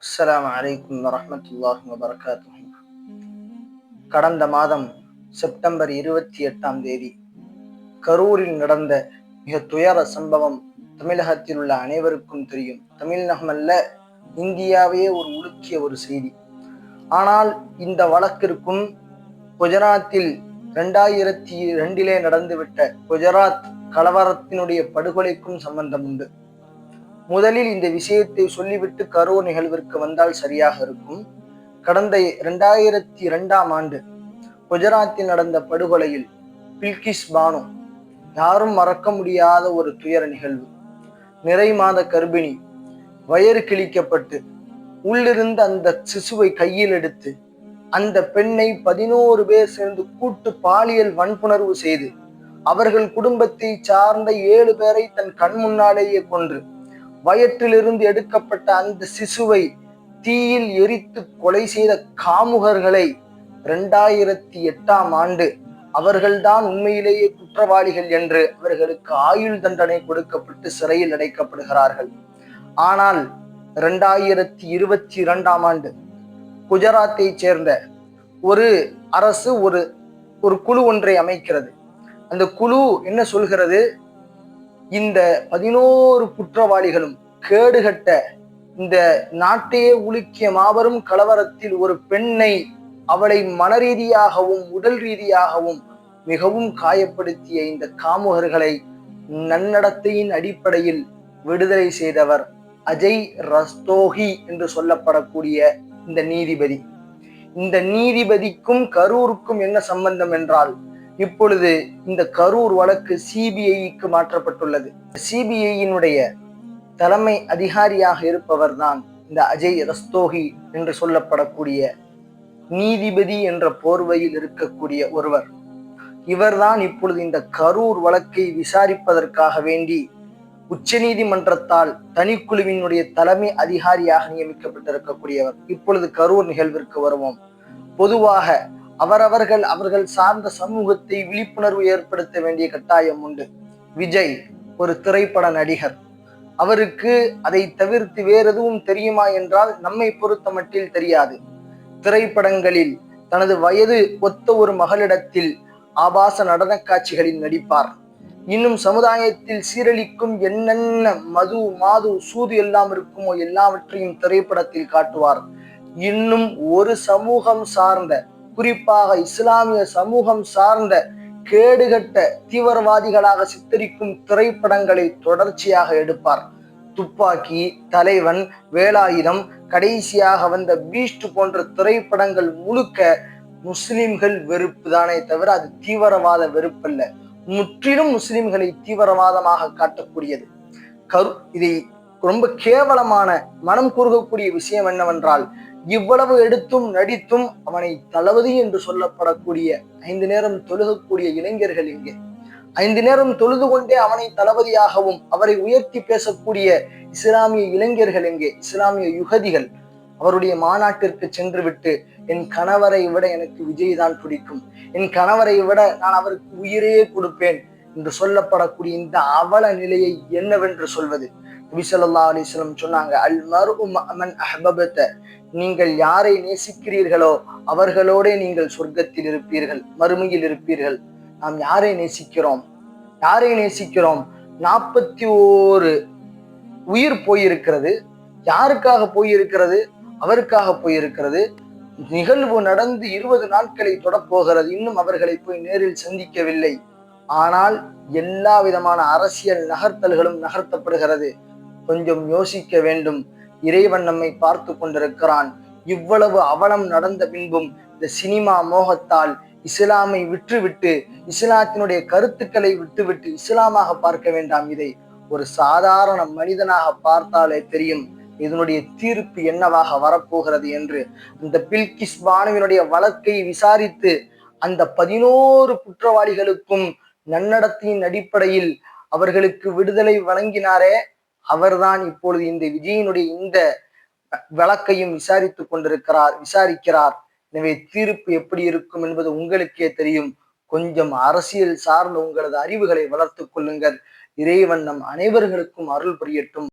அஸ்ஸலாமு அலைக்கும் வரஹ்மத்துல்லாஹி வபரகாத்துஹு. கடந்த மாதம் செப்டம்பர் 28ஆம் தேதி கரூரில் நடந்த மிக துயர சம்பவம் தமிழகத்தில் உள்ள அனைவருக்கும் தெரியும். தமிழகம் அல்ல, இந்தியாவையே உலுக்கிய ஒரு செய்தி. ஆனால் இந்த வழக்கிற்கும் குஜராத்தில் 2002 நடந்துவிட்ட குஜராத் கலவரத்தினுடைய படுகொலைக்கும் சம்பந்தம் உண்டு. முதலில் இந்த விஷயத்தை சொல்லிவிட்டு கரூர் நிகழ்விற்கு வந்தால் சரியாக இருக்கும். கடந்த 2002ஆம் ஆண்டு குஜராத்தில் நடந்த படுகொலையில் பில்கிஸ் பானு யாரும் மறக்க முடியாத ஒரு துயர நிகழ்வு. நிறை மாத கர்ப்பிணி வயிறு கிழிக்கப்பட்டு உள்ளிருந்து அந்த சிசுவை கையில் எடுத்து அந்த பெண்ணை 11 பேர் சேர்ந்து கூட்டு பாலியல் வன்புணர்வு செய்து அவர்கள் குடும்பத்தை சார்ந்த 7 பேரை தன் கண் முன்னாலேயே கொன்று வயிற்றிலிருந்து எடுக்கப்பட்ட அந்த சிசுவை தீயில் எரித்து கொலை செய்த காமுகர்களை 2008ஆம் ஆண்டு அவர்கள்தான் உண்மையிலேயே குற்றவாளிகள் என்று அவர்களுக்கு ஆயுள் தண்டனை கொடுக்கப்பட்டு சிறையில் அடைக்கப்படுகிறார்கள். ஆனால் 2022ஆம் ஆண்டு குஜராத்தை சேர்ந்த ஒரு அரசு ஒரு குழு ஒன்றை அமைக்கிறது. அந்த குழு என்ன சொல்கிறது? இந்த 11 குற்றவாளிகளும் கேடுகட்ட இந்த நாட்டையே உலுக்கிய மாபெரும் கலவரத்தில் ஒரு பெண்ணை அவளை மனரீதியாகவும் உடல் ரீதியாகவும் மிகவும் காயப்படுத்திய இந்த காமுகர்களை நன்னடத்தையின் அடிப்படையில் விடுதலை செய்தவர் அஜய் ரஸ்தோகி என்று சொல்லப்படக்கூடிய இந்த நீதிபதி. இந்த நீதிபதிக்கும் கரூருக்கும் என்ன சம்பந்தம் என்றால், இப்பொழுது இந்த கரூர் வழக்கு சிபிஐக்கு மாற்றப்பட்டுள்ளது. சிபிஐயினுடைய தலைமை அதிகாரியாக இருப்பவர் தான் இந்த அஜய் ரஸ்தோகி என்று சொல்லப்படக்கூடிய நீதிபதி என்ற போர்வையில் இருக்கக்கூடிய ஒருவர். இவர்தான் இப்பொழுது இந்த கரூர் வழக்கை விசாரிப்பதற்காக வேண்டி உச்ச நீதிமன்றத்தால் தனிக்குழுவினுடைய தலைமை அதிகாரியாக நியமிக்கப்பட்டிருக்கக்கூடியவர். இப்பொழுது கரூர் நிகழ்விற்கு வருவோம். பொதுவாக அவர்கள் சார்ந்த சமூகத்தை விழிப்புணர்வு ஏற்படுத்த வேண்டிய கட்டாயம் உண்டு. விஜய் ஒரு திரைப்பட நடிகர். அவருக்கு அதை தவிர்த்து வேறு எதுவும் தெரியுமா என்றால் நம்மை பொறுத்த மட்டில் தெரியாது. திரைப்படங்களில் தனது வயது ஒத்த ஒரு மகளிடத்தில் ஆபாச நடன காட்சிகளில் நடிப்பார். இன்னும் சமுதாயத்தில் சீரழிக்கும் என்னென்ன மது மாது சூது எல்லாம் இருக்குமோ எல்லாவற்றையும் திரைப்படத்தில் காட்டுவார். இன்னும் ஒரு சமூகம் சார்ந்த, குறிப்பாக இஸ்லாமிய சமூகம் சார்ந்த கேடுகட்ட தீவிரவாதிகளாக சித்தரிக்கும் திரைப்படங்களை தொடர்ச்சியாக எடுப்பார். துப்பாக்கி, தலைவன், வேலாயுதம், கடைசியாக வந்த பீஸ்ட் போன்ற திரைப்படங்கள் முழுக்க முஸ்லிம்கள் வெறுப்பு தானே தவிர அது தீவிரவாத வெறுப்பல்ல. முற்றிலும் முஸ்லிம்களை தீவிரவாதமாக காட்டக்கூடியது. இதை ரொம்ப கேவலமான மனம் குறுகக்கூடிய விஷயம் என்னவென்றால், இவ்வளவு எடுத்தும் நடித்தும் அவனை தளபதி என்று சொல்லப்படக்கூடிய 5 நேரம் தொழுகக்கூடிய இளைஞர்கள் எங்கே? 5 நேரம் தொழுது கொண்டே அவனை தளபதியாகவும் அவரை உயர்த்தி பேசக்கூடிய இஸ்லாமிய இளைஞர்கள் எங்கே? இஸ்லாமிய யுகதிகள் அவருடைய மாநாட்டிற்கு சென்று விட்டு, என் கணவரை விட எனக்கு விஜய் தான் பிடிக்கும், என் கணவரை விட நான் அவருக்கு உயிரே கொடுப்பேன் என்று சொல்லப்படக்கூடிய இந்த அவல நிலையை என்னவென்று சொல்வது? நபி ஸல்லல்லாஹு அலைஹி வஸல்லம் சொன்னாங்க, அல் மர்உ மன் அஹ்பபத, நீங்கள் யாரை நேசிக்கிறீர்களோ அவர்களோட நீங்கள் சொர்க்கத்தில் இருப்பீர்கள், மறுமையில் இருப்பீர்கள். நாம் யாரை நேசிக்கிறோம்? 41 உயிர் போயிருக்கிறது. யாருக்காக போயிருக்கிறது? அவருக்காக போயிருக்கிறது. நிகழ்வு நடந்து 20 நாட்களை தொடப்போகிறது. இன்னும் அவர்களை போய் நேரில் சந்திக்கவில்லை. ஆனால் எல்லா விதமான அரசியல் நகர்த்தல்களும் நகர்த்தப்படுகிறது. கொஞ்சம் யோசிக்க வேண்டும். இறைவன் நம்மை பார்த்து கொண்டிருக்கிறான். இவ்வளவு அவலம் நடந்த பின்பும் இந்த சினிமா மோகத்தால் இஸ்லாமை விட்டுவிட்டு, இஸ்லாத்தினுடைய கருத்துக்களை விட்டுவிட்டு இஸ்லாமாக பார்க்க வேண்டாம். இதை ஒரு சாதாரண மனிதனாக பார்த்தாலே தெரியும் இதனுடைய தீர்ப்பு என்னவாக வரப்போகிறது என்று. அந்த பில்கிஸ் பானுவினுடைய வழக்கை விசாரித்து அந்த 11 குற்றவாளிகளுக்கும் நன்னடத்தையின் அடிப்படையில் அவர்களுக்கு விடுதலை வழங்கினாரே, அவர்தான் இப்பொழுது இந்த விஜயினுடைய இந்த வழக்கையும் விசாரிக்கிறார். எனவே தீர்ப்பு எப்படி இருக்கும் என்பது உங்களுக்கே தெரியும். கொஞ்சம் அரசியல் சார்ந்த உங்களது அறிவுகளை வளர்த்துக் கொள்ளுங்கள். இறைவன் நம் அனைவர்களுக்கும் அருள் புரியட்டும்.